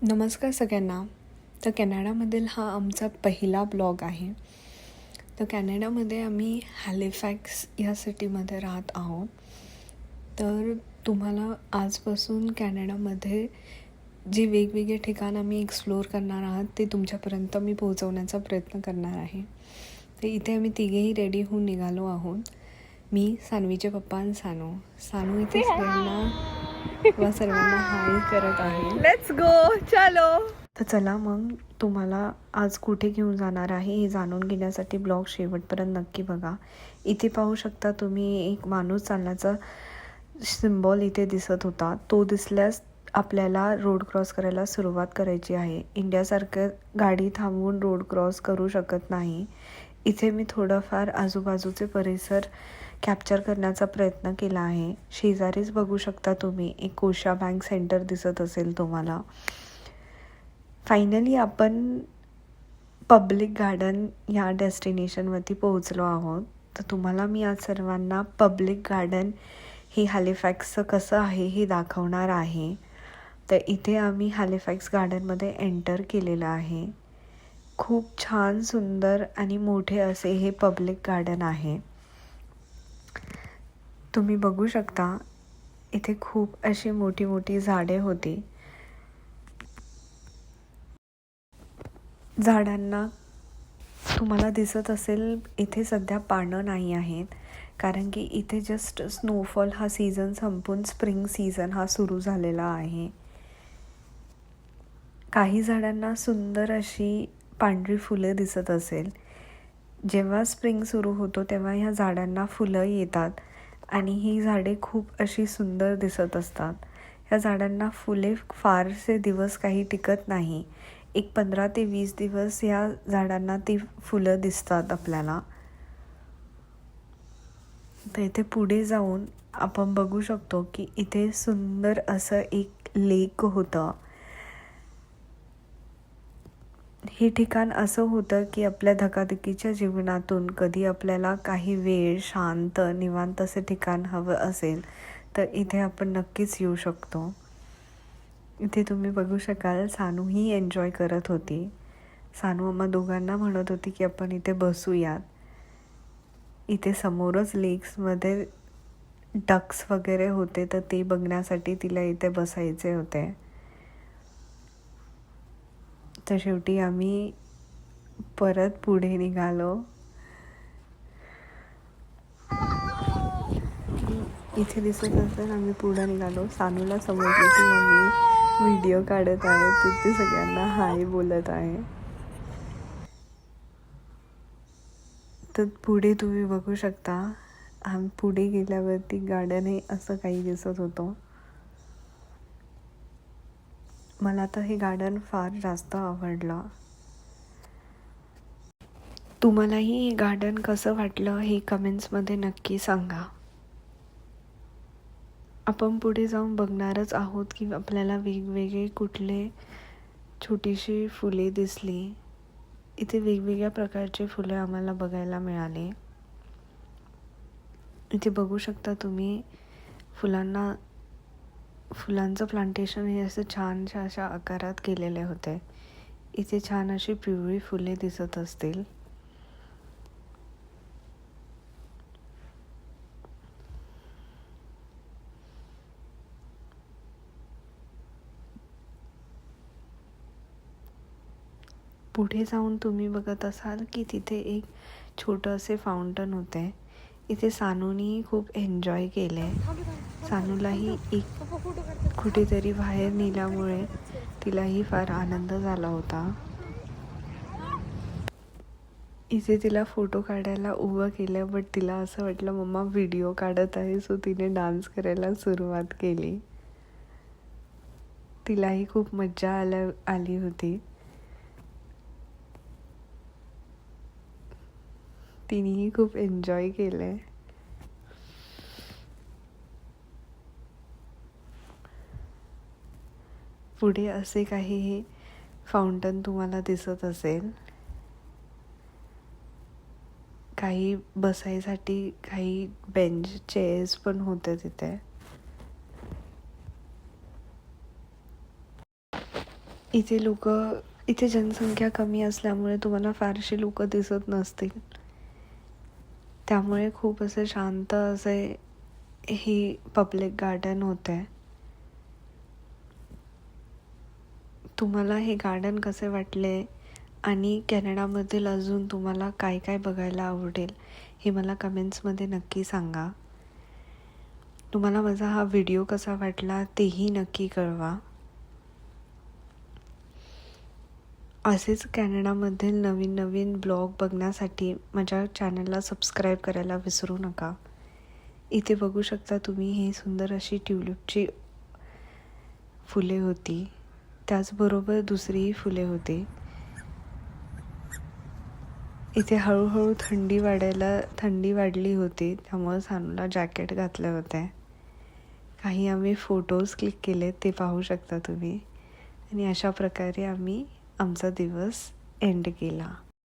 नमस्कार सगळ्यांना. तर कॅनडामधील हा आमचा पहिला ब्लॉग आहे. तर कॅनडामध्ये आम्ही हॅलिफॅक्स या सिटीमध्ये राहत आहोत. तर तुम्हाला आजपासून कॅनडामध्ये जे वेगवेगळे ठिकाण आम्ही एक्सप्लोअर करणार आहात ते तुमच्यापर्यंत मी पोहोचवण्याचा प्रयत्न करणार आहे. तर इथे आम्ही तिघेही रेडी होऊन निघालो आहोत. मी, सानवीचे पप्पा आणि सानू इथे सर्वांना हाय करत आहे. लेट्स गो, चलो. तर चला मग तुम्हाला आज कुठे घेऊन जाणार आहे हे जाणून घेण्यासाठी ब्लॉग शेवटपर्यंत नक्की बघा. इथे पाहू शकता तुम्ही एक माणूस चालण्याचा सिम्बॉल इथे दिसत होता. तो दिसल्यास आपल्याला रोड क्रॉस करायला सुरुवात करायची आहे. इंडियासारखं गाडी थांबवून रोड क्रॉस करू शकत नाही. इथे मी थोडंफार आजूबाजूचे परिसर कॅप्चर करण्याचा प्रयत्न केला आहे. शेजारीच बघू शकता तुम्ही एक कोशा बँक सेंटर दिसत असेल तुम्हाला. फायनली आपण पब्लिक गार्डन या डेस्टिनेशनवरती पोहोचलो आहोत. तर तुम्हाला मी आज सर्वांना पब्लिक गार्डन हे हॅलिफॅक्सचं कसं आहे हे दाखवणार आहे. तर इथे आम्ही हॅलिफॅक्स गार्डनमध्ये एंटर केलेलं आहे. खूप छान, सुंदर आणि मोठे असे हे पब्लिक गार्डन आहे. तुम्ही बघू शकता इथे खूप अशी मोठी मोठी झाडे होती. झाडांना तुम्हाला दिसत असेल इथे सध्या पानं नाही आहेत, कारण की इथे जस्ट स्नोफॉल हा सीझन संपून स्प्रिंग सीझन हा सुरू झालेला आहे. काही झाडांना सुंदर अशी पांढरी फुलं दिसत असेल. जेव्हा स्प्रिंग सुरू होतो तेव्हा ह्या झाडांना फुलं येतात आणि ही झाडे खूप अशी सुंदर दिसत असतात. ह्या झाडांना फुले फारसे दिवस काही टिकत नाही. एक 15 ते 20 दिवस या झाडांना ती फुलं दिसतात आपल्याला. तर इथे पुढे जाऊन आपण बघू शकतो की इथे सुंदर असं एक लेक होतं. हे ठिकाण असं होतं की आपल्या धकाधकीच्या जीवनातून कधी आपल्याला काही वेळ शांत निवांत असे ठिकाण हवं असेल तर इथे आपण नक्कीच येऊ शकतो. इथे तुम्ही बघू शकाल सानूही एन्जॉय करत होती. सानू आम्हा दोघांना म्हणत होती की आपण इथे बसूयात. इथे समोरच लेक्समध्ये डक्स वगैरे होते तर ते बघण्यासाठी तिला इथे बसायचे होते. तर शेवटी आम्ही परत पुढे निघालो. इथे दिसत असेल आम्ही पुढे निघालो. सानूला समजलं की मम्मी व्हिडिओ काढत आहे, तिथे सगळ्यांना हाय बोलत आहे. तर पुढे तुम्ही बघू शकता आम्ही पुढे गेल्यावरती गार्डन हे असं काही दिसत होतं. मला तर हे गार्डन फार जास्त आवडलं. तुम्हालाही हे गार्डन कसं वाटलं हे कमेंट्समध्ये नक्की सांगा. आपण पुढे जाऊन बघणारच आहोत की आपल्याला वेगवेगळे कुठले छोटीशी फुले दिसली. इथे वेगवेगळ्या प्रकारचे फुले आम्हाला बघायला मिळाले. इथे बघू शकता तुम्ही फुलांचं प्लांटेशन हे असं छानशा अशा आकारात केलेले होते. इथे छान अशी पिवळी फुले दिसत असतील. पुढे जाऊन तुम्ही बघत असाल की तिथे एक छोटं असे फाउंटन होते. इथे सानूनी खूप एन्जॉय केले. सानूलाही एक कुठेतरी बाहेर नेल्यामुळे तिलाही फार आनंद झाला होता. इथे तिला फोटो काढायला उभं केलं, बट तिला असं वाटलं मम्मा व्हिडिओ काढत आहे, सो तिने डान्स करायला सुरुवात केली. तिलाही खूप मज्जा आली होती. तिनेही खूप एन्जॉय केलंय. पुढे असे काही फाउंटन तुम्हाला दिसत असेल. काही बसायसाठी काही बेंच चेअर्स पण होते तिथे. इथे जनसंख्या कमी असल्यामुळे तुम्हाला फारशी लोक दिसत नसतील, त्यामुळे खूप असे शांत असे ही पब्लिक गार्डन होते. तुम्हाला हे गार्डन कसे वाटले आणि कॅनडामधील अजून तुम्हाला काय काय बघायला आवडेल हे मला कमेंट्समध्ये नक्की सांगा. तुम्हाला माझा हा व्हिडिओ कसा वाटला तेही नक्की कळवा. असेच कॅनडामधील नवीन नवीन ब्लॉग बघण्यासाठी माझ्या चॅनलला सबस्क्राईब करायला विसरू नका. इथे बघू शकता तुम्ही, ही सुंदर अशी ट्यूलिपची फुले होती, त्याचबरोबर दुसरीही फुले होती. इथे हळूहळू थंडी वाढली होती, त्यामुळे सानूला जॅकेट घातले होते. काही आम्ही फोटोज क्लिक केले, ते पाहू शकता तुम्ही. आणि अशा प्रकारे आम्ही आमचा दिवस एंड केला.